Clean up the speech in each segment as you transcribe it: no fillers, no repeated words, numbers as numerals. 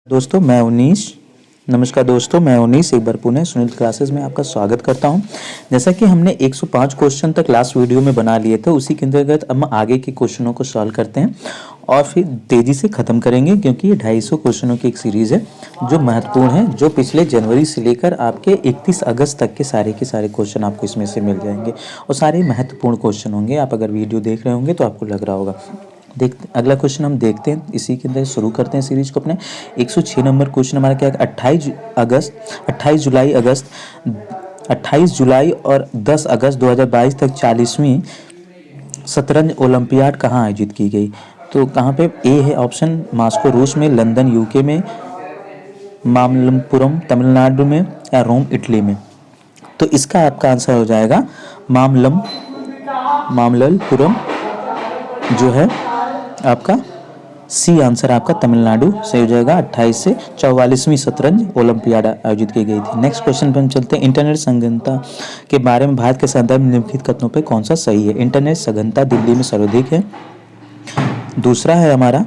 दोस्तों मैं उनीश नमस्कार दोस्तों, मैं उनीश एक बार पुनः सुनील क्लासेस में आपका स्वागत करता हूं। जैसा कि हमने 105 क्वेश्चन तक लास्ट वीडियो में बना लिए थे, उसी के अंतर्गत हम आगे के क्वेश्चनों को सॉल्व करते हैं और फिर तेज़ी से ख़त्म करेंगे, क्योंकि ये 250 क्वेश्चनों की एक सीरीज़ है जो महत्वपूर्ण है, जो पिछले जनवरी से लेकर आपके 31 अगस्त तक के सारे क्वेश्चन आपको इसमें से मिल जाएंगे और सारे महत्वपूर्ण क्वेश्चन होंगे। आप अगर वीडियो देख रहे होंगे तो आपको लग रहा होगा। अगला क्वेश्चन हम देखते हैं, इसी के अंदर शुरू करते हैं सीरीज को अपने। 106 नंबर क्वेश्चन हमारा क्या है? 28 जुलाई और 10 अगस्त 2022 तक 40वीं शतरंज ओलंपियाड कहाँ आयोजित की गई? तो कहाँ पे? ए है ऑप्शन मॉस्को रूस में, लंदन यूके में, मामल्लपुरम तमिलनाडु में या रोम इटली में। तो इसका आपका आंसर हो जाएगा मामल्लपुरम, जो है आपका सी आंसर आपका तमिलनाडु से हो जाएगा। 28 से 44वीं शतरंज ओलंपियाड आयोजित की गई थी। नेक्स्ट क्वेश्चन पे हम चलते हैं। इंटरनेट सघनता के बारे में भारत के संदर्भ में निम्नलिखित कथनों पे कौन सा सही है? इंटरनेट सघनता दिल्ली में सर्वाधिक है। दूसरा है हमारा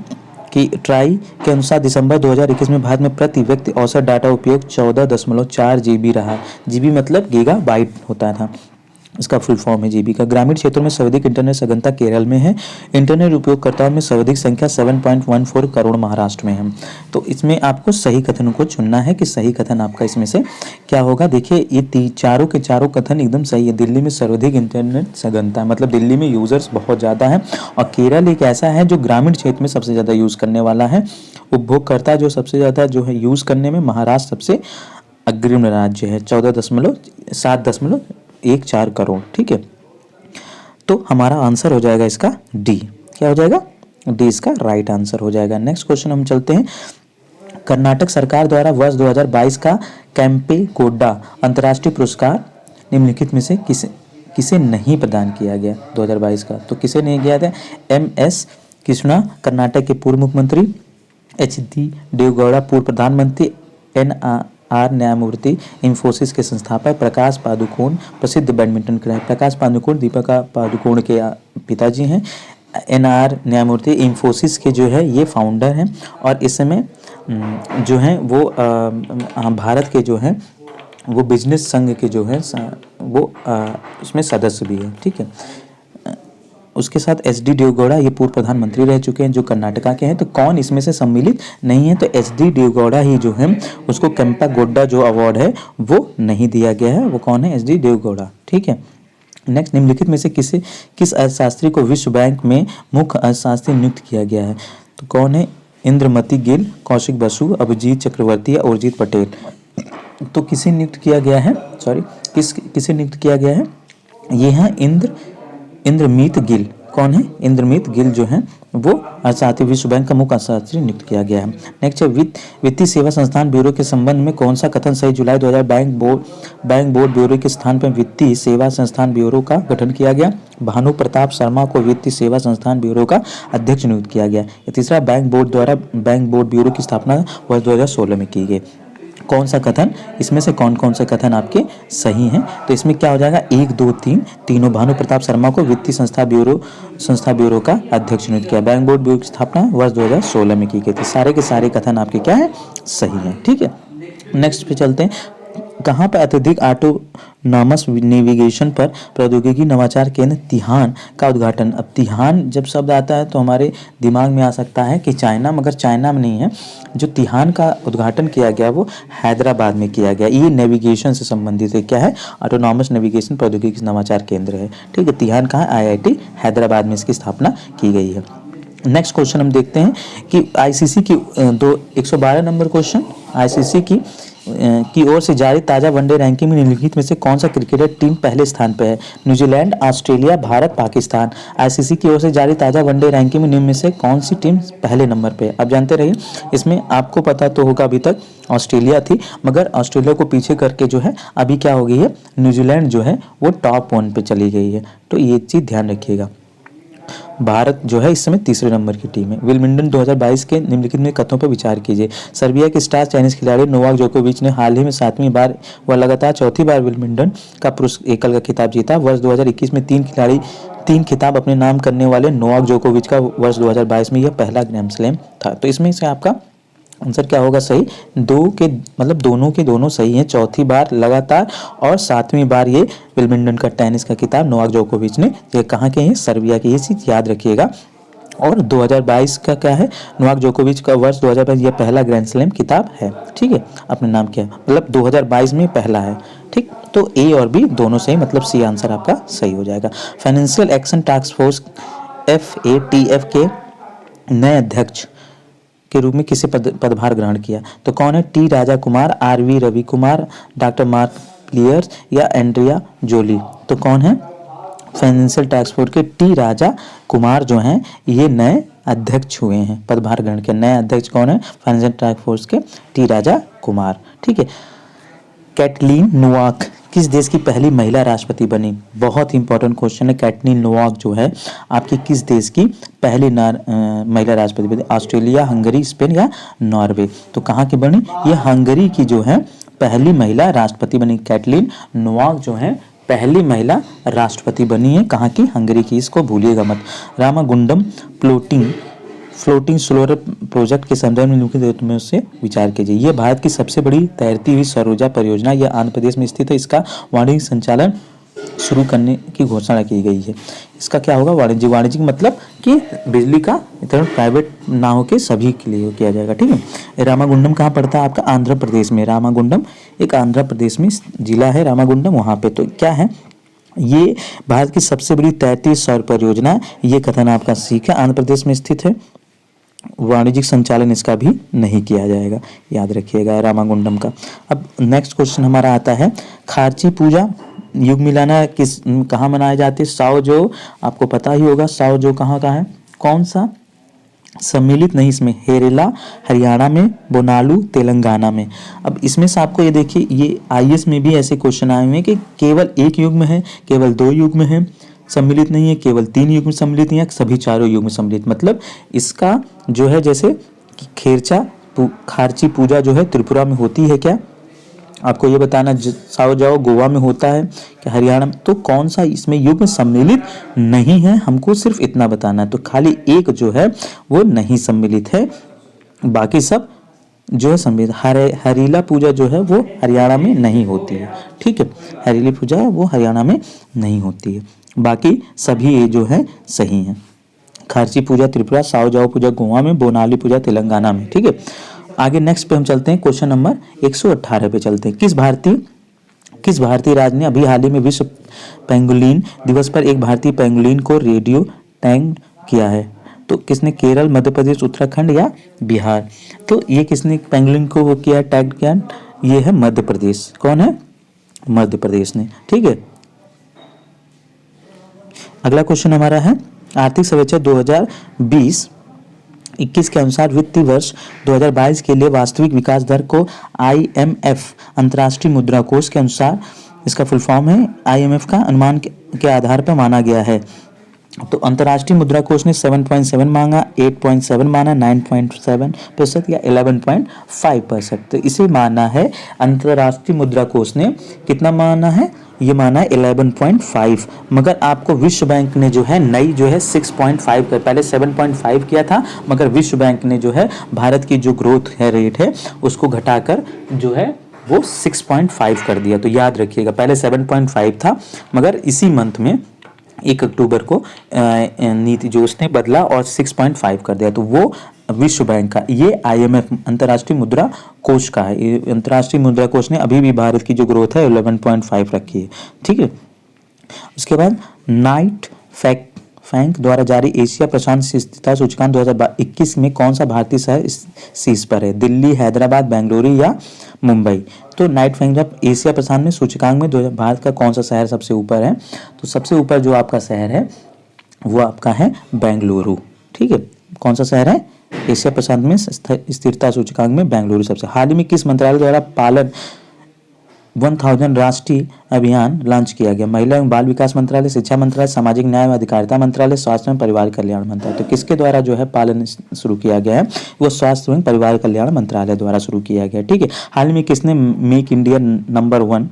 कि ट्राई के अनुसार दिसंबर 2021 में भारत में प्रति व्यक्ति औसत डाटा उपयोग 14.4 GB रहा। जीबी मतलब गीगा बाइट होता था, इसका फुल फॉर्म है जीबी का। ग्रामीण क्षेत्रों में सर्वाधिक इंटरनेट सघनता केरल में है। इंटरनेट उपयोगकर्ताओं में सर्वाधिक संख्या 7.14 करोड़ महाराष्ट्र में है। तो इसमें आपको सही कथन को चुनना है कि सही कथन आपका इसमें से क्या होगा। देखिए ये चारों के चारों कथन एकदम सही है। दिल्ली में सर्वाधिक इंटरनेट सघनता मतलब दिल्ली में यूजर्स बहुत ज़्यादा है, और केरल एक ऐसा है जो ग्रामीण क्षेत्र में सबसे ज़्यादा यूज़ करने वाला है। उपभोगकर्ता जो सबसे ज़्यादा जो है यूज़ करने में महाराष्ट्र सबसे अग्रिम राज्य है, 14.7.14 करोड़। ठीक है, तो हमारा आंसर हो जाएगा इसका डी। क्या हो जाएगा? डी इसका राइट आंसर हो जाएगा। नेक्स्ट क्वेश्चन हम चलते हैं। कर्नाटक सरकार द्वारा वर्ष 2022 का केम्पेगौड़ा अंतर्राष्ट्रीय पुरस्कार निम्नलिखित में से किसे नहीं प्रदान किया गया 2022 का? तो किसे नहीं किया था? MS कृष्णा कर्नाटक के पूर्व मुख्यमंत्री, HD देवगौड़ा पूर्व प्रधानमंत्री, NR न्यायमूर्ति इंफोसिस के संस्थापक, प्रकाश पादुकोण प्रसिद्ध बैडमिंटन खिलाड़ी। प्रकाश पादुकोण दीपिका पादुकोण के पिताजी हैं। NR न्यायमूर्ति इंफोसिस के जो है ये फाउंडर हैं, और इस समय जो हैं वो भारत के जो हैं वो बिजनेस संघ के जो है वो उसमें सदस्य भी है। ठीक है, उसके साथ HD देवगौड़ा ये पूर्व प्रधानमंत्री रह चुके हैं जो कर्नाटका के हैं। तो कौन इसमें से सम्मिलित नहीं है? तो HD देवगौड़ा ही जो है उसको केम्पेगौड़ा जो अवार्ड है वो नहीं दिया गया है। वो कौन है? SD देवगौड़ा। ठीक है, नेक्स्ट निम्नलिखित में से किस अर्थशास्त्री को विश्व बैंक में मुख्य अर्थशास्त्री नियुक्त किया गया है? तो कौन है? इंद्रमती गिल, कौशिक बसु, अभिजीत चक्रवर्ती या उर्जित पटेल। तो किसे नियुक्त किया गया है? किसे नियुक्त किया गया है? ये है इंद्रमीत गिल। कौन है? इंद्रमीत गिल जो है वो अर्थशास्त्री, विश्व बैंक का मुख्य अर्थशास्त्री नियुक्त किया गया है। नेक्स्ट है वित्तीय सेवा संस्थान ब्यूरो के संबंध में कौन सा कथन सही? जुलाई 2000 बैंक बोर्ड ब्यूरो के स्थान पर वित्तीय सेवा संस्थान ब्यूरो का गठन किया गया। भानु प्रताप शर्मा को वित्तीय सेवा संस्थान ब्यूरो का अध्यक्ष नियुक्त किया गया। तीसरा, बैंक बोर्ड ब्यूरो की स्थापना वर्ष 2016 में की गई। कौन सा कथन इसमें से कौन से कथन आपके सही हैं? तो इसमें क्या हो जाएगा? 1, 2, 3 तीनों। भानु प्रताप शर्मा को वित्तीय संस्था ब्यूरो का अध्यक्ष नियुक्त किया। बैंक बोर्ड ब्यूरो की स्थापना वर्ष 2016 में की गई थी। सारे के सारे कथन आपके क्या है? सही है। ठीक है, नेक्स्ट पे चलते हैं। कहाँ पर अत्यधिक ऑटोनॉमस नेविगेशन पर प्रौद्योगिकी नवाचार केंद्र तिहान का उद्घाटन? अब तिहान जब शब्द आता है तो हमारे दिमाग में आ सकता है कि चाइना, मगर चाइना में नहीं है। जो तिहान का उद्घाटन किया गया वो हैदराबाद में किया गया। ये नेविगेशन से संबंधित है। क्या है? ऑटोनॉमस नेविगेशन प्रौद्योगिकी नवाचार केंद्र है। ठीक है, तिहान कहाँ? IIT हैदराबाद में इसकी स्थापना की गई है। नेक्स्ट क्वेश्चन हम देखते हैं कि ICC की 112 नंबर क्वेश्चन, ICC की ओर से जारी ताज़ा वनडे रैंकिंग में निम्नलिखित में से कौन सा क्रिकेटर टीम पहले स्थान पर है? New Zealand, Australia, Bharat, Pakistan. ICC की ओर से जारी ताज़ा वनडे रैंकिंग में निम्न में से कौन सी टीम पहले नंबर पे है? आप जानते रहिए, इसमें आपको पता तो होगा अभी तक ऑस्ट्रेलिया थी, मगर ऑस्ट्रेलिया को पीछे करके जो है अभी क्या हो गई है? न्यूजीलैंड जो है वो टॉप 1 पे चली गई है। तो ये चीज़ ध्यान रखिएगा। भारत जो है इस समय तीसरे नंबर की टीम है। विंबलडन 2022 के निम्नलिखित में कथनों पर विचार कीजिए। सर्बिया के स्टार चाइनीज खिलाड़ी नोवाक जोकोविच ने हाल ही में 7वीं बार व लगातार चौथी बार विंबलडन का पुरुष एकल का खिताब जीता। वर्ष 2021 में 3 खिताब अपने नाम करने वाले नोवाक जोकोविच का वर्ष 2022 में यह पहला ग्रैंड स्लैम था। तो इसमें से आपका आंसर क्या होगा सही? दो के मतलब दोनों के दोनों सही हैं, चौथी बार लगातार और सातवीं बार ये विंबलडन का टेनिस का खिताब नोवाक जोकोविच ने, ये कहाँ के हैं? सर्बिया के, ये चीज़ याद रखिएगा। और 2022 का क्या है? नोवाक जोकोविच का वर्ष 2022 ये पहला ग्रैंड स्लैम खिताब है, ठीक है, अपने नाम किया, मतलब 2022 में पहला है, ठीक। तो ए और बी दोनों सही, मतलब सी आंसर आपका सही हो जाएगा। Financial action task force FATF के नए अध्यक्ष के रूप में किसे पदभार ग्रहण किया? तो कौन है? T Raja Kumar, RV Ravi Kumar, doctor Mark Pliers या एंड्रिया जोली? तो कौन है? फाइनेंशियल टास्क फोर्स के टी राजा कुमार जो हैं ये नए अध्यक्ष हुए हैं, पदभार ग्रहण किया। नए अध्यक्ष कौन है? फाइनेंशियल टास्क फोर्स के टी राजा कुमार, ठीक है। कैटलीन नोवाक किस देश की पहली महिला राष्ट्रपति बनी? बहुत ही इंपॉर्टेंट क्वेश्चन है। कैटलीन नोवाक जो है आपकी किस देश की पहली महिला राष्ट्रपति बनी? ऑस्ट्रेलिया, हंगरी, स्पेन या नॉर्वे? तो कहाँ की बनी? ये हंगरी की जो है पहली महिला राष्ट्रपति बनी। कैटलीन नोवाक जो है पहली महिला राष्ट्रपति बनी है, कहाँ की? हंगरी की, इसको भूलिएगा मत। रामागुंडम फ्लोटिंग सोलर प्रोजेक्ट के संदर्भ में निम्नलिखित में से विचार कीजिए। यह भारत की सबसे बड़ी तैरती हुई सौर ऊर्जा परियोजना, यह आंध्र प्रदेश में स्थित है। इसका वाणिज्यिक संचालन शुरू करने की घोषणा की गई है। इसका क्या होगा? वाणिज्यिक मतलब कि बिजली का वितरण प्राइवेट ना होकर सभी के लिए किया जाएगा, ठीक है। रामागुंडम कहाँ पड़ता है? आपका आंध्र प्रदेश में। रामागुंडम एक आंध्र प्रदेश में जिला है, रामागुंडम वहाँ पे। तो क्या है? ये भारत की सबसे बड़ी तैरती सौर परियोजना, ये कथन आपका सीख है, आंध्र प्रदेश में स्थित है। वाणिज्यिक संचालन इसका भी नहीं किया जाएगा, याद रखिएगा रामागुंडम का। अब नेक्स्ट क्वेश्चन हमारा आता है, खारची पूजा युग मिलाना कहाँ मनाए जाते हैं? साओजो, आपको पता ही होगा साओजो कहाँ का है, कौन सा? सम्मिलित नहीं, इसमें हेरेला हरियाणा में, बोनालू तेलंगाना में। अब इसमें से आपको ये देखिए, ये IAS में भी ऐसे क्वेश्चन आए हुए हैं कि केवल एक युग में है, केवल दो युग में है, सम्मिलित नहीं है, केवल 3 युग में सम्मिलित है, सभी चारों युग में सम्मिलित। मतलब इसका जो है जैसे खारची पूजा जो है त्रिपुरा में होती है क्या? आपको ये बताना। साओ जाओ गोवा में होता है क्या? हरियाणा में? तो कौन सा इसमें युग में सम्मिलित नहीं है, हमको सिर्फ इतना बताना है। तो खाली एक जो है वो नहीं सम्मिलित है, बाकी सब जो है सम्मिलित। हरीला पूजा जो है वो हरियाणा में नहीं होती है, ठीक है। हरीली पूजा वो हरियाणा में नहीं होती है, बाकी सभी ये जो है सही हैं। खारची पूजा त्रिपुरा, साओ जाओ पूजा गोवा में, बोनाली पूजा तेलंगाना में, ठीक है। आगे नेक्स्ट पे हम चलते हैं, क्वेश्चन नंबर 118 पे चलते हैं। किस भारतीय राज्य ने अभी हाल ही में विश्व पेंगुलिन दिवस पर एक भारतीय पेंगुलिन को रेडियो टैग किया है? तो किसने? केरल, मध्य प्रदेश, उत्तराखंड या बिहार? तो ये किसने पेंगुलिन को वो किया, टैग किया? ये है मध्य प्रदेश। कौन है? मध्य प्रदेश ने, ठीक है। अगला क्वेश्चन हमारा है, आर्थिक सर्वेक्षण 2020-21 के अनुसार वित्तीय वर्ष 2022 के लिए वास्तविक विकास दर को IMF अंतर्राष्ट्रीय मुद्रा कोष के अनुसार, इसका फुल फॉर्म है, IMF का अनुमान के आधार पर माना गया है। तो अंतर्राष्ट्रीय मुद्रा कोष ने 7.7 मांगा, 8.7 माना, 9.7% या 11.5%। तो इसे माना है अंतर्राष्ट्रीय मुद्रा कोष ने कितना माना है? ये माना है 11.5। मगर आपको विश्व बैंक ने जो है नई जो है 6.5 कर, पहले 7.5 किया था, मगर विश्व बैंक ने जो है भारत की जो ग्रोथ है रेट है उसको घटाकर जो है वो 6.5 कर दिया। तो याद रखिएगा, पहले 7.5 था, मगर इसी मंथ में 1 अक्टूबर को नीति जो उसने बदला और 6.5 कर दिया। तो वो विश्व बैंक का, ये IMF अंतर्राष्ट्रीय मुद्रा कोष का है। ये अंतर्राष्ट्रीय मुद्रा कोष ने अभी भी भारत की जो ग्रोथ है 11.5 रखी है, ठीक है। उसके बाद नाइट बैंक द्वारा जारी एशिया प्रशांत स्थिरता सूचकांक 2021 में कौन सा भारतीय शहर शीर्ष पर है? दिल्ली, हैदराबाद, बेंगलुरु या मुंबई? तो नाइट बैंक जब एशिया प्रशांत में सूचकांक में भारत का कौन सा शहर सबसे ऊपर है? तो सबसे ऊपर जो आपका शहर है वो आपका है बेंगलुरु, ठीक है। कौन सा शहर है? एशिया प्रशांत में स्थिरता सूचकांक में बेंगलुरु सबसे। हाल ही में किस मंत्रालय द्वारा पालन 1000 राष्ट्रीय अभियान लॉन्च किया गया? महिला एवं बाल विकास मंत्रालय, शिक्षा मंत्रालय, सामाजिक न्याय एवं अधिकारिता मंत्रालय, स्वास्थ्य एवं परिवार कल्याण मंत्रालय। तो किसके द्वारा जो है पालन शुरू किया गया है? वो स्वास्थ्य एवं परिवार कल्याण मंत्रालय द्वारा शुरू किया गया, ठीक है। हाल में किसने मेक इंडिया नंबर 1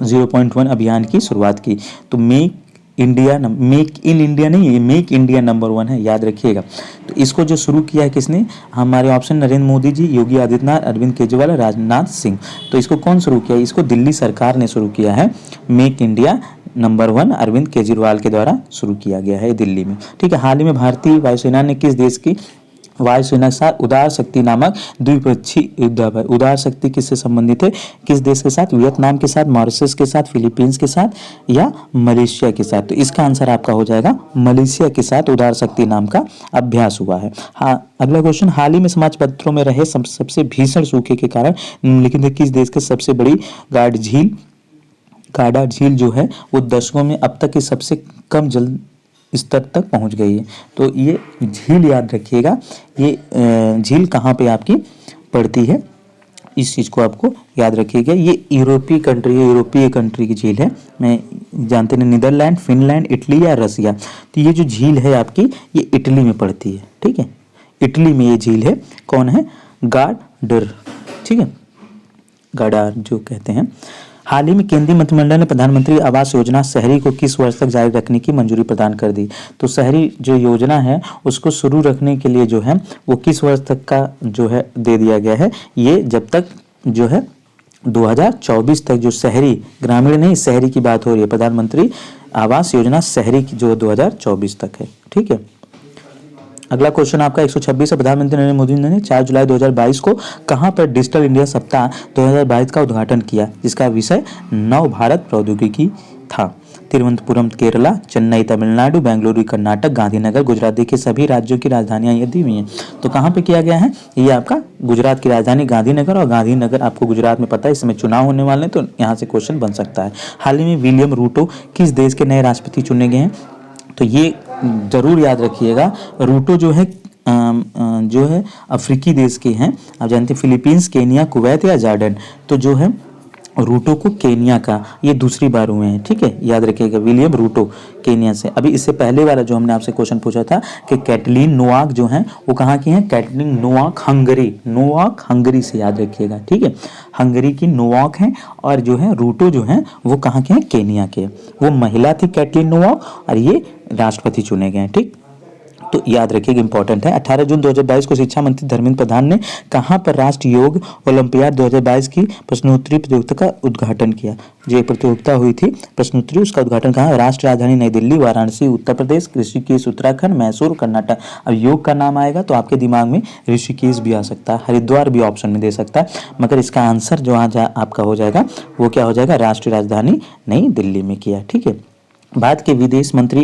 0.1 अभियान की शुरुआत की? तो make India, make in India नहीं, ये मेक इंडिया नंबर 1 है, याद रखिएगा। तो इसको जो शुरू किया है किसने, हमारे ऑप्शन नरेंद्र मोदी जी, योगी आदित्यनाथ, अरविंद केजरीवाल, राजनाथ सिंह। तो इसको कौन शुरू किया, इसको दिल्ली सरकार ने शुरू किया है। Make India number 1 Arvind Kejriwal के द्वारा शुरू किया गया है दिल्ली में, ठीक है। हाल ही में भारतीय वायुसेना ने किस देश की वायुसेना के साथ उदार शक्ति नामक द्विपक्षीय युद्ध, उदार शक्ति किससे संबंधित है, किस देश के साथ, वियतनाम के साथ, मॉरिशस के साथ, फिलीपींस के साथ या मलेशिया के साथ। तो इसका आंसर आपका हो जाएगा मलेशिया के साथ उदार शक्ति नाम का अभ्यास हुआ है। हाँ, अगला क्वेश्चन, हाल ही में समाचार पत्रों में रहे सबसे भीषण सूखे के कारण निम्नलिखित किस देश के सबसे बड़ी गाढ़ा झील जो है वो दशकों में अब तक की सबसे कम जल स्तर तक पहुंच गई है। तो ये झील याद रखिएगा, ये झील कहाँ पे आपकी पड़ती है, इस चीज़ को आपको याद रखिएगा। ये यूरोपीय कंट्री की झील है, मैं जानते हैं नीदरलैंड, फिनलैंड, इटली या रसिया। तो ये जो झील है आपकी ये इटली में पड़ती है, ठीक है, इटली में ये झील है। कौन है, गार्डर, ठीक है, गार्डर जो कहते हैं। हाल ही में केंद्रीय मंत्रिमंडल ने प्रधानमंत्री आवास योजना शहरी को किस वर्ष तक जारी रखने की मंजूरी प्रदान कर दी। तो शहरी जो योजना है उसको शुरू रखने के लिए जो है वो किस वर्ष तक का जो है दे दिया गया है, ये जब तक जो है 2024 तक, जो शहरी, ग्रामीण नहीं शहरी की बात हो रही है, प्रधानमंत्री आवास योजना शहरी की जो 2024 तक है, ठीक है। अगला क्वेश्चन आपका 126 है, प्रधानमंत्री नरेंद्र मोदी ने 4 जुलाई 2022 को कहां पर डिजिटल इंडिया सप्ताह 2022 का उद्घाटन किया, जिसका विषय नव भारत प्रौद्योगिकी था। तिरुवनंतपुरम केरला, चेन्नई तमिलनाडु, बेंगलुरु कर्नाटक, गांधीनगर गुजरात। देखिए सभी राज्यों की राजधानियां ये दी हुई हैं, तो कहाँ पे किया गया है, ये आपका गुजरात की राजधानी गांधीनगर, और गांधीनगर आपको गुजरात में पता है, इसमें चुनाव होने वाले हैं तो यहाँ से क्वेश्चन बन सकता है। हाल ही में विलियम रूटो किस देश के नए राष्ट्रपति चुने गए हैं, तो ये जरूर याद रखिएगा, रूटो जो है अफ्रीकी देश के हैं। आप जानते हैं फिलीपींस, केनिया, कुवैत या जॉर्डन। तो जो है रूटो को केनिया का ये दूसरी बार हुए हैं, ठीक है, याद रखिएगा विलियम रूटो केनिया से। अभी इससे पहले वाला जो हमने आपसे क्वेश्चन पूछा था कि कैटलीन नोवाक जो हैं वो कहाँ की हैं, कैटलीन नोवाक हंगरी से, याद रखिएगा, ठीक है, हंगरी की नोवाक हैं, और जो है रूटो जो हैं वो कहाँ के हैं, केनिया के। वो महिला थी कैटलीन नोवाक, और ये राष्ट्रपति चुने गए हैं, ठीक। तो याद रखिएगा, इंपॉर्टेंट है। 18 जून 2022 को शिक्षा मंत्री धर्मेंद्र प्रधान ने कहां पर राष्ट्रीय योग ओलंपियाड 2022 की प्रश्नोत्तरी प्रतियोगिता का उद्घाटन किया। जो ये प्रतियोगिता हुई थी प्रश्नोत्तरी, उसका उद्घाटन कहाँ, राष्ट्रीय राजधानी नई दिल्ली, वाराणसी उत्तर प्रदेश, ऋषिकेश उत्तराखंड, मैसूर कर्नाटक। अब योग का नाम आएगा तो आपके दिमाग में ऋषिकेश भी आ सकता है, हरिद्वार भी ऑप्शन में दे सकता है, मगर इसका आंसर जो आपका हो जाएगा वो क्या हो जाएगा, राष्ट्रीय राजधानी नई दिल्ली में किया, ठीक है। भारत के विदेश मंत्री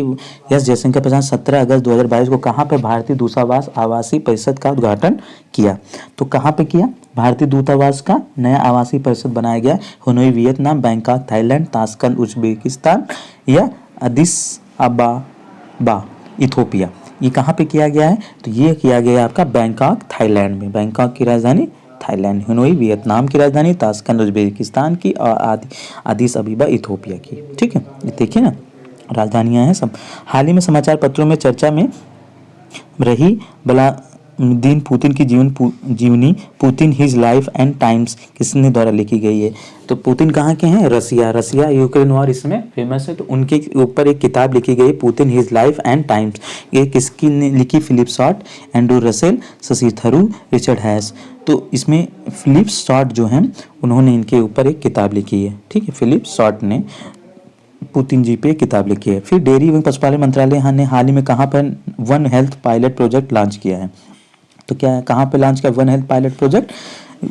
एस जयशंकर प्रसाद 17 अगस्त 2022 को कहां पर भारतीय दूतावास आवासीय परिषद का उद्घाटन किया। तो कहां पे किया, भारतीय दूतावास का नया आवासीय परिषद बनाया गया, Hanoi Vietnam, Bangkok Thailand, Tashkent Uzbekistan या अदिस अबाबा इथोपिया। ये कहाँ पे किया गया है, तो ये किया गया आपका बैंकॉक थाईलैंड में। बैंकॉक की राजधानी थाईलैंड, हनोई वियतनाम की राजधानी, ताशकंद उज्बेकिस्तान की, और अदिस अबीबा इथोपिया की, ठीक है। ये देखिए ना राजधानियां हैं सब। हाल ही में समाचार पत्रों में चर्चा में रही व्लादिमीर पुतिन की जीवनी Putin his life and times किसने द्वारा लिखी गई है। तो पुतिन कहाँ के हैं, रसिया यूक्रेन वॉर इसमें फेमस है, तो उनके ऊपर एक किताब लिखी गई Putin his life and times. ये किसकी ने लिखी, Philip Short, Andrew Russell, Shashi Tharoor, Richard Haass. तो इसमें फिलिप शॉर्ट जो हैं उन्होंने इनके ऊपर एक किताब लिखी है, ठीक है, फिलिप शॉर्ट ने पुतिन जी पे किताब लिखी है। फिर डेयरी एवं पशुपालन मंत्रालय ने हाल ही में कहाँ पर one health pilot project launch किया है। तो क्या कहाँ पे लॉन्च किया one health pilot project,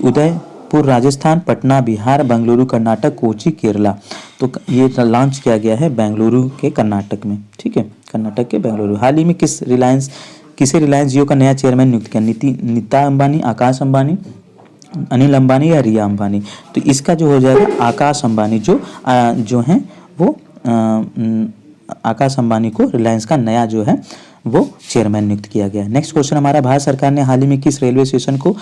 Udaipur Rajasthan, Patna Bihar, Bengaluru Karnataka, Kochi Kerala. तो ये लॉन्च किया गया है बेंगलुरु के कर्नाटक में, ठीक है, कर्नाटक के बेंगलुरु। हाल ही में किसे रिलायंस जियो का नया चेयरमैन नियुक्त किया, नीता अंबानी, आकाश अंबानी, अनिल अंबानी या रिया अंबानी। तो इसका जो हो जाएगा आकाश अंबानी, जो हैं वो आकाश अंबानी को रिलायंस का नया जो है वो चेयरमैन नियुक्त किया गया है। नेक्स्ट क्वेश्चन हमारा, भारत सरकार ने हाल ही में किस रेलवे स्टेशन को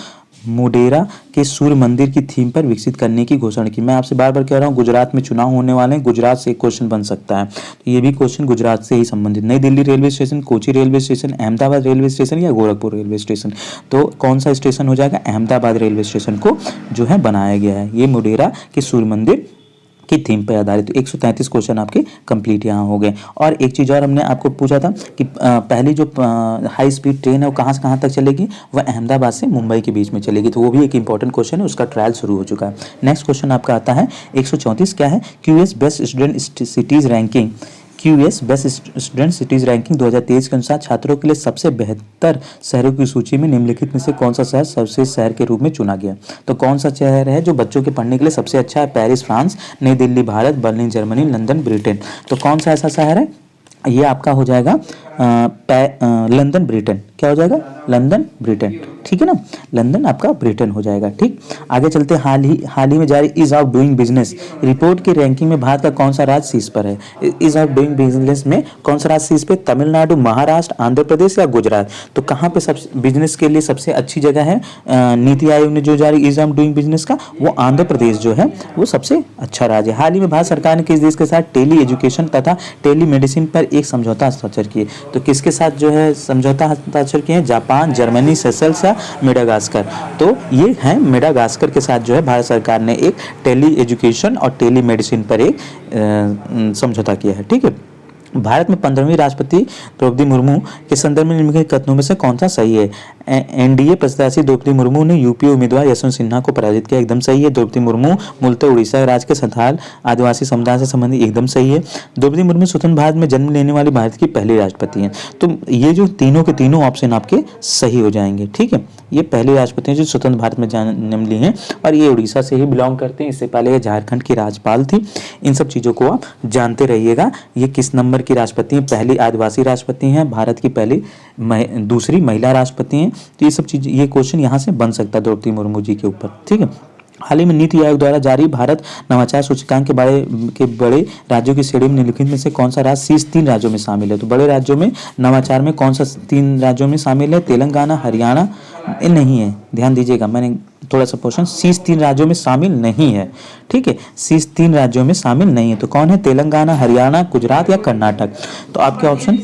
मोढेरा के सूर्य मंदिर की थीम पर विकसित करने की घोषणा की। मैं आपसे बार बार कह रहा हूँ गुजरात में चुनाव होने वाले हैं, गुजरात से एक क्वेश्चन बन सकता है, तो ये भी क्वेश्चन गुजरात से ही संबंधित। नई Delhi railway station, Kochi railway station, Ahmedabad railway station या गोरखपुर रेलवे स्टेशन। तो कौन सा स्टेशन हो जाएगा, अहमदाबाद रेलवे स्टेशन को जो है बनाया गया है। ये मोढेरा के सूर्य मंदिर की थीम पर आधारित। 133 क्वेश्चन आपके कंप्लीट यहाँ हो गए। और एक चीज़ और हमने आपको पूछा था कि पहली जो हाई स्पीड ट्रेन है वो कहाँ से कहाँ तक चलेगी, वह अहमदाबाद से मुंबई के बीच में चलेगी। तो वो भी एक इंपॉर्टेंट क्वेश्चन है, उसका ट्रायल शुरू हो चुका है। नेक्स्ट क्वेश्चन आपका आता है 134, क्या है, QS best student cities ranking. QS best student cities ranking 2023 के अनुसार छात्रों के लिए सबसे बेहतर शहरों की सूची में निम्नलिखित में से कौन सा शहर सर्वश्रेष्ठ शहर के रूप में चुना गया। तो कौन सा शहर है जो बच्चों के पढ़ने के लिए सबसे अच्छा है? पेरिस फ्रांस, नई Delhi Bharat, Berlin Germany, London Britain. तो कौन सा ऐसा शहर है? ये आपका हो जाएगा लंदन ब्रिटेन। क्या हो जाएगा? लंदन ब्रिटेन, ठीक है ना, लंदन आपका ब्रिटेन हो जाएगा। ठीक, आगे चलते। हाल ही में जारी is of doing business report की रैंकिंग में भारत का कौन सा राज्य शीर्ष पर है? इज ऑफ डूइंग बिजनेस में कौन सा राज्य शीर्ष पे? तमिलनाडु, महाराष्ट्र, आंध्र प्रदेश या गुजरात? तो कहाँ पे सब बिजनेस के लिए सबसे अच्छी जगह है? नीति आयोग ने जो जारी इज ऑफ डूइंग बिजनेस का, वो आंध्र प्रदेश जो है वो सबसे अच्छा राज्य है। हाल ही में भारत सरकार ने किस देश के साथ टेली एजुकेशन तथा टेली मेडिसिन पर एक समझौता हस्ताक्षर किए? तो किसके साथ जो है समझौता हस्ताक्षर किए हैं? जापान, जर्मनी, सेशल्स या मेडागास्कर? तो ये है मेडागास्कर के साथ जो है भारत सरकार ने एक टेली एजुकेशन और टेली मेडिसिन पर एक समझौता किया है। ठीक है। भारत में 15वीं राष्ट्रपति द्रौपदी मुर्मू के संदर्भ में निम्नलिखित कथनों में से कौन सा सही है? एनडीए प्रत्याशी द्रौपदी मुर्मू ने यूपी उम्मीदवार यशवंत सिन्हा को पराजित किया, एकदम सही है। द्रौपदी मुर्मू मूलतः उड़ीसा राज्य के संथाल आदिवासी समुदाय से संबंधित, एकदम सही है। द्रौपदी मुर्मू स्वतंत्र भारत में जन्म लेने वाली भारत की पहली राष्ट्रपति हैं। तो ये जो तीनों के तीनों ऑप्शन आपके सही हो जाएंगे। ठीक है, ये पहली राष्ट्रपति हैं जो स्वतंत्र भारत में जन्म ली हैं और ये उड़ीसा से ही बिलोंग करते हैं। इससे पहले ये झारखंड की राज्यपाल थी। इन सब चीज़ों को आप जानते रहिएगा। ये किस नंबर की राष्ट्रपति हैं? पहली आदिवासी राष्ट्रपति हैं, भारत की पहली दूसरी महिला राष्ट्रपति हैं। तो ये सब चीज़, ये क्वेश्चन यहाँ से बन सकता है द्रौपदी मुर्मू जी के ऊपर। ठीक है। हाल ही में नीति आयोग द्वारा जारी भारत नवाचार सूचकांक के बड़े राज्यों की श्रेणी में निम्नलिखित में से कौन सा राज्य शीर्ष 3 राज्यों में शामिल है? तो बड़े राज्यों में नवाचार में कौन सा 3 राज्यों में शामिल है? तेलंगाना, हरियाणा नहीं है, ध्यान दीजिएगा, मैंने थोड़ा सा क्वेश्चन, शीर्ष 3 राज्यों में शामिल नहीं है। ठीक है, शीर्ष 3 राज्यों में शामिल नहीं है। तो कौन है? तेलंगाना, हरियाणा, गुजरात या कर्नाटक? तो आपके ऑप्शन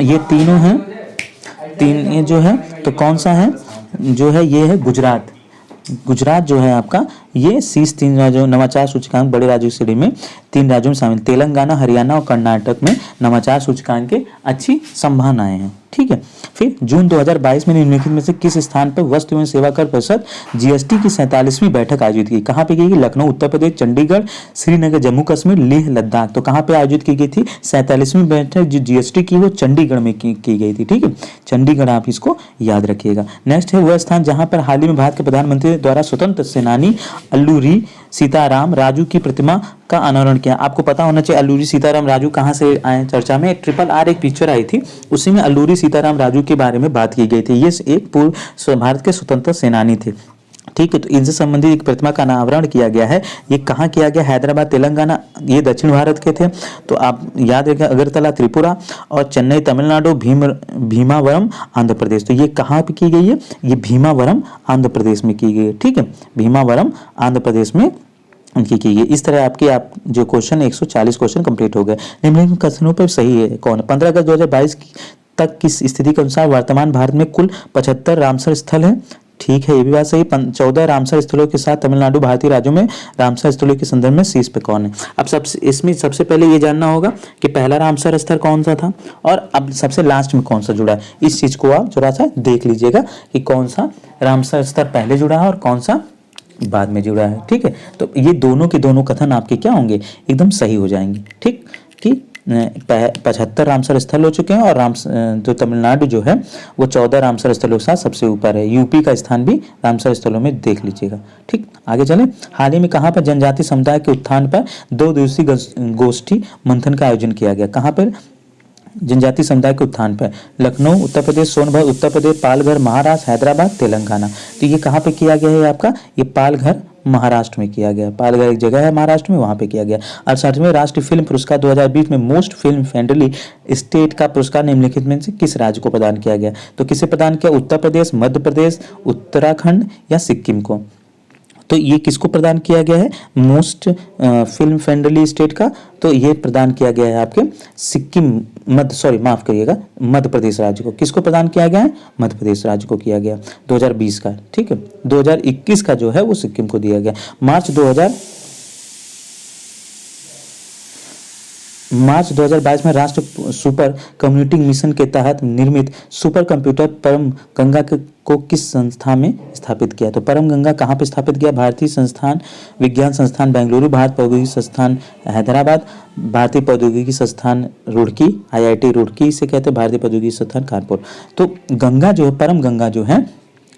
ये तीनों हैं, तीन ये जो है, तो कौन सा है जो है? ये है गुजरात। गुजरात जो है आपका, ये शीर्ष 3 राज्यों नवाचार सूचकांक बड़े राज्यों की श्रेणी में 3 राज्यों में शामिल। तेलंगाना, हरियाणा और कर्नाटक में नवाचार सूचकांक के अच्छी संभावनाएं हैं। ठीक है। फिर जून 2022 में निम्नलिखित में से किस स्थान पर वस्तु एवं सेवा कर परिषद जीएसटी की 47वीं बैठक आयोजित की? कहाँ पे की गई? लखनऊ उत्तर प्रदेश, चंडीगढ़, श्रीनगर जम्मू कश्मीर, लेह लद्दाख। तो कहाँ पे आयोजित की गई थी? 47वीं बैठक जो जीएसटी की वो चंडीगढ़ में की गई थी। ठीक है, चंडीगढ़, आप इसको याद रखिएगा। नेक्स्ट है वह स्थान जहाँ पर हाल ही में भारत के प्रधानमंत्री द्वारा स्वतंत्र सेनानी अल्लूरी सीताराम राजू की प्रतिमा का अनावरण किया। आपको पता होना चाहिए अल्लूरी सीताराम राजू कहाँ से आए चर्चा में। RRR एक पिक्चर आई थी, उसी में अल्लूरी सीताराम राजू के बारे में बात की गई थी। ये एक पूर्व भारत के स्वतंत्र सेनानी थे। ठीक है, तो इनसे संबंधित एक प्रतिमा का अनावरण किया गया है। ये कहाँ किया गया? हैदराबाद, तेलंगाना, ये दक्षिण भारत के थे। तो आप याद रखें, अगरतला त्रिपुरा और चेन्नई तमिलनाडु, भीमावरम आंध्र प्रदेश। तो ये कहाँ पे की गई है? ये भीमावरम आंध्र प्रदेश में की गई है। ठीक है, भीमावरम आंध्र प्रदेश में उनकी की गई। इस तरह आपके जो क्वेश्चन 140 क्वेश्चन कंप्लीट हो गए। निम्नलिखित कथनों पर सही है कौन? 15 अगस्त 2022 तक की स्थिति के अनुसार वर्तमान भारत में कुल 75 रामसर स्थल है। ठीक है, ये भी बात सही। 14 रामसर स्थलों के साथ तमिलनाडु भारतीय राज्यों में रामसर स्थलों के संदर्भ में शीर्ष पे कौन है? अब इसमें सबसे पहले ये जानना होगा कि पहला रामसर स्थल कौन सा था और अब सबसे लास्ट में कौन सा जुड़ा है। इस चीज को आप थोड़ा सा देख लीजिएगा कि कौन सा रामसर स्थल पहले जुड़ा है और कौन सा बाद में जुड़ा है। ठीक है, तो ये दोनों के दोनों कथन आपके क्या होंगे? एकदम सही हो जाएंगे। ठीक, कि 75 रामसर स्थल हो चुके हैं और जो तमिलनाडु जो है वो 14 रामसर स्थलों के साथ सबसे ऊपर है। यूपी का स्थान भी रामसर स्थलों में देख लीजिएगा। ठीक, आगे चलें। हाल ही में कहाँ पर जनजाति समुदाय के उत्थान पर 2 दिवसीय गोष्ठी मंथन का आयोजन किया गया? कहाँ पर? जनजाति समुदाय के उत्थान पर लखनऊ उत्तर प्रदेश, सोनभद्र उत्तर प्रदेश, पालघर महाराष्ट्र, हैदराबाद तेलंगाना। तो ये कहाँ पे किया गया है आपका? ये पालघर महाराष्ट्र में किया गया। पालघर एक जगह है महाराष्ट्र में, वहां पे किया गया। 68वें राष्ट्रीय फिल्म पुरस्कार 2020 में मोस्ट फिल्म फ्रेंडली स्टेट का पुरस्कार निम्नलिखित में से किस राज्य को प्रदान किया गया? तो किसे प्रदान किया? उत्तर प्रदेश, मध्य प्रदेश, उत्तराखंड या सिक्किम को? तो ये किसको प्रदान किया गया है मोस्ट फिल्म फ्रेंडली स्टेट का? तो ये प्रदान किया गया है आपके सिक्किम माफ करिएगा, मध्य प्रदेश राज्य को। किसको प्रदान किया गया है? मध्य प्रदेश राज्य को किया गया 2020 का। ठीक है, 2021 का जो है वो सिक्किम को दिया गया। मार्च मार्च 2022 में राष्ट्रीय सुपर कंप्यूटिंग मिशन के तहत निर्मित सुपर कंप्यूटर परम गंगा को किस संस्था में स्थापित किया? तो परम गंगा कहाँ पे स्थापित किया? भारतीय संस्थान विज्ञान संस्थान बेंगलुरु, भारत प्रौद्योगिकी संस्थान हैदराबाद, भारतीय प्रौद्योगिकी संस्थान रुड़की, IIT रुड़की इसे कहते हैं, भारतीय प्रौद्योगिकी संस्थान कानपुर। तो गंगा जो है, परम गंगा जो है,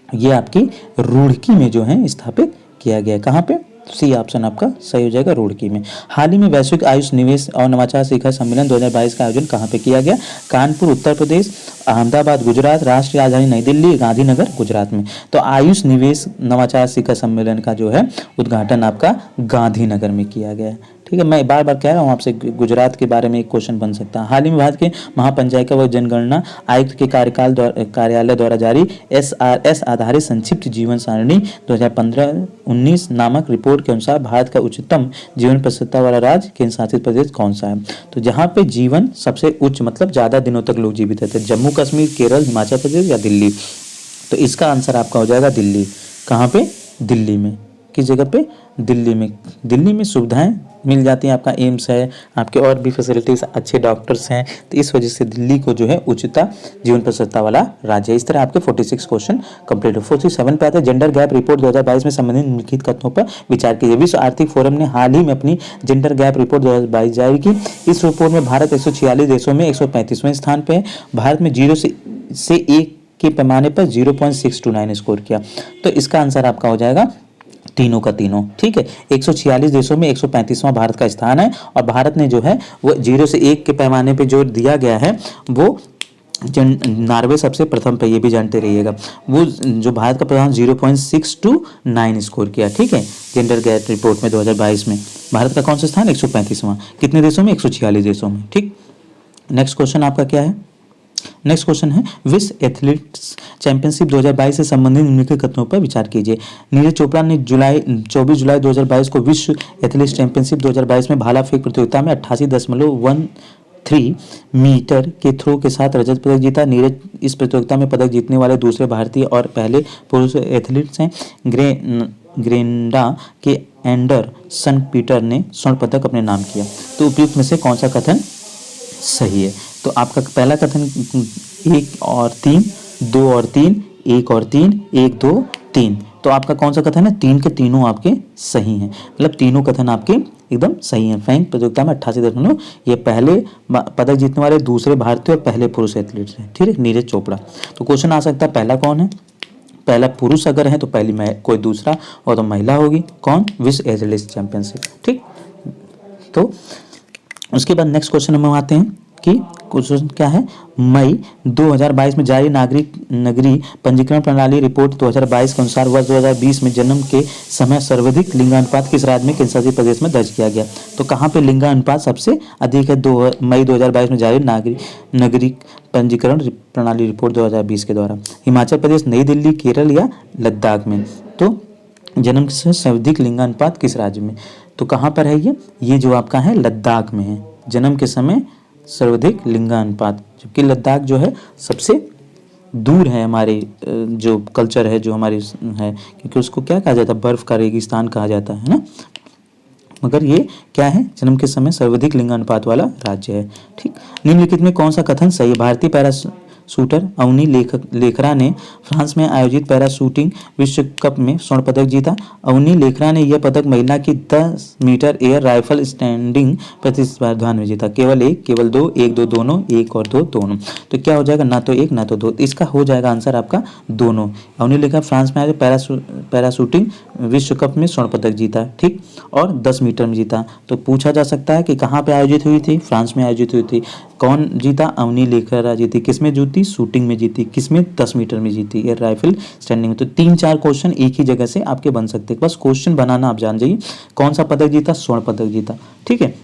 ये आपकी रुड़की में जो है स्थापित किया गया। कहाँ पे? सी ऑप्शन आपका सही हो जाएगा, रुड़की में। हाल ही में वैश्विक आयुष निवेश और नवाचार शिखर सम्मेलन 2022 का आयोजन कहाँ पे किया गया? कानपुर उत्तर प्रदेश, अहमदाबाद गुजरात, राष्ट्रीय राजधानी नई दिल्ली, गांधीनगर गुजरात में। तो आयुष निवेश नवाचार शिखर सम्मेलन का जो है उद्घाटन आपका गांधीनगर में किया गया है। ठीक है, मैं बार बार कह रहा हूँ आपसे, गुजरात के बारे में एक क्वेश्चन बन सकता है। हाल ही में भारत के महापंचायत व जनगणना आयुक्त के कार्यालय द्वारा जारी SRS आधारित संक्षिप्त जीवन सारणी 2015-19 नामक रिपोर्ट के अनुसार भारत का उच्चतम जीवन प्रस्ताव वाला राज्य केंद्र शासित प्रदेश कौन सा है? तो जहाँ पे जीवन सबसे उच्च मतलब ज्यादा दिनों तक लोग जीवित रहते हैं, जम्मू कश्मीर, केरल, हिमाचल प्रदेश या दिल्ली? तो इसका आंसर आपका हो जाएगा दिल्ली। कहाँ पे? दिल्ली में। किस जगह पे? दिल्ली में। दिल्ली में सुविधाएं मिल जाती हैं, आपका एम्स है, आपके और भी फैसिलिटीज, अच्छे डॉक्टर्स हैं, तो इस वजह से दिल्ली को जो है उच्चता जीवन प्रस्ताव वाला राज्य है। इस तरह आपके 46 क्वेश्चन कंप्लीट हो। 47 पे आता है जेंडर गैप रिपोर्ट 2022 में संबंधित निम्नलिखित कथनों पर विचार कीजिए। विश्व आर्थिक फोरम ने हाल ही में अपनी जेंडर गैप रिपोर्ट 2022 जारी की। इस रिपोर्ट में भारत 146 देशों में 135वें स्थान पे है। भारत में 0 से 1 के पैमाने पर 0.629 स्कोर किया। तो इसका आंसर आपका हो जाएगा तीनों का तीनों। ठीक है, 146 देशों में 135वां भारत का स्थान है, और भारत ने जो है वो 0 से 1 के पैमाने पे जो दिया गया है वो नॉर्वे सबसे प्रथम पे, ये भी जानते रहिएगा। वो जो भारत का प्रधान 0.629 स्कोर किया। ठीक है, जेंडर गैप रिपोर्ट में 2022 में भारत का कौन सा स्थान? 135वां। कितने देशों में? 146 देशों में। ठीक, नेक्स्ट क्वेश्चन आपका क्या है? नेक्स्ट क्वेश्चन है विश्व एथलेटिक्स चैंपियनशिप 2022 से संबंधित निम्नलिखित कथनों पर विचार कीजिए। नीरज चोपड़ा ने 24 जुलाई 2022 को विश्व एथलेटिक्स चैंपियनशिप 2022 में भाला फेंक प्रतियोगिता में 88.13 मीटर के थ्रो के साथ रजत पदक जीता। नीरज इस प्रतियोगिता में पदक जीतने वाले दूसरे भारतीय और पहले पुरुष एथलीट्स हैं। ग्रेनडा के एंडरसन पीटर ने स्वर्ण पदक अपने नाम किया। तो उपयुक्त में से कौन सा कथन सही है? तो आपका पहला कथन 1 और 3, 2 और 3, 1 और 3, 1 2 3। तो आपका कौन सा कथन है? 3 के तीनों आपके सही हैं, मतलब तीनों कथन आपके एकदम सही हैं। फेंक प्रतियोगिता में 88 ये पहले पदक जीतने वाले दूसरे भारतीय और पहले पुरुष एथलीट्स हैं। ठीक है, नीरज चोपड़ा। तो क्वेश्चन आ सकता है पहला कौन है? पहला पुरुष अगर है तो पहली कोई दूसरा, और तो महिला होगी कौन? विश्व एथलेटिक्स चैंपियनशिप। ठीक, तो उसके बाद नेक्स्ट क्वेश्चन हम आते हैं कि क्वेश्चन क्या है? मई 2022 में जारी नगरीय पंजीकरण प्रणाली रिपोर्ट 2022 के अनुसार वर्ष 2020 में जन्म के समय सर्वाधिक लिंगानुपात किस राज्य में केंद्र शासित प्रदेश में दर्ज किया गया? तो कहाँ पे लिंगानुपात सबसे अधिक है? मई 2022 में जारी नगरीय पंजीकरण प्रणाली रिपोर्ट 2020 के द्वारा। हिमाचल प्रदेश, नई दिल्ली, केरल या लद्दाख में? तो जन्म के समय सर्वाधिक लिंगानुपात किस राज्य में? तो कहाँ पर है ये जो आपका है लद्दाख में है, जन्म के समय सर्वाधिक लिंगानुपात। जबकि लद्दाख जो है सबसे दूर है हमारे जो कल्चर है, जो हमारी है, क्योंकि उसको क्या कहा जाता है? बर्फ का रेगिस्तान कहा जाता है ना। मगर ये क्या है? जन्म के समय सर्वाधिक लिंगानुपात वाला राज्य है। ठीक, निम्नलिखित में कौन सा कथन सही है? भारतीय पैरा शूटर अवनी लेखरा ने फ्रांस में आयोजित पैरा शूटिंग विश्व कप में स्वर्ण पदक जीता। अवनी लेखरा ने यह पदक महिला की 10 मीटर एयर राइफल स्टैंडिंग प्रतिस्पर्धा में जीता। केवल 1, केवल 2, 1 2 दोनों, 1 और 2 दोनों। तो क्या हो जाएगा? ना तो 1 ना तो 2। इसका हो जाएगा आंसर आपका दोनों। अवनी लेखरा फ्रांस में आयोजित पैरा शूटिंग विश्व कप में स्वर्ण पदक जीता। ठीक, और 10 मीटर में जीता। तो पूछा जा सकता है कि कहाँ पे आयोजित हुई थी? फ्रांस में आयोजित हुई थी। कौन जीता? अवनी लेखरा जीती। किसमें जीती? शूटिंग में जीती। किसमें? 10 मीटर में जीती, एयर राइफल स्टैंडिंग में। तो 3-4 क्वेश्चन एक ही जगह से आपके बन सकते हैं, बस क्वेश्चन बनाना आप जान जाइए। कौन सा पदक जीता? स्वर्ण पदक जीता। ठीक है,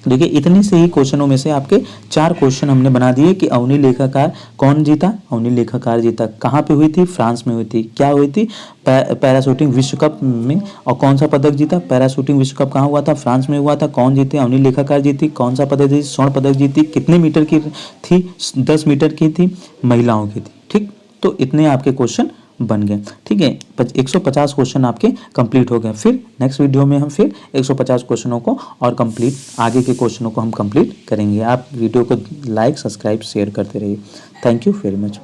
देखिए इतने से ही क्वेश्चनों में से आपके 4 क्वेश्चन हमने बना दिए कि अवनी लेखाकार कौन जीता? अवनी लेखाकार जीता। कहाँ पे हुई थी? फ्रांस में हुई थी। क्या हुई थी? पैराशूटिंग विश्व कप में। और कौन सा पदक जीता? पैराशूटिंग विश्व कप कहाँ हुआ था? फ्रांस में हुआ था। कौन जीते? अवनी लेखाकार जीती। कौन सा पदक जीती? स्वर्ण पदक जीती। कितने मीटर की थी? 10 मीटर की थी, महिलाओं की थी। ठीक, तो इतने आपके क्वेश्चन बन गए। ठीक है, 150 क्वेश्चन आपके कंप्लीट हो गए। फिर नेक्स्ट वीडियो में हम फिर 150 क्वेश्चनों को और कंप्लीट, आगे के क्वेश्चनों को हम कंप्लीट करेंगे। आप वीडियो को लाइक, सब्सक्राइब, शेयर करते रहिए। Thank you very much.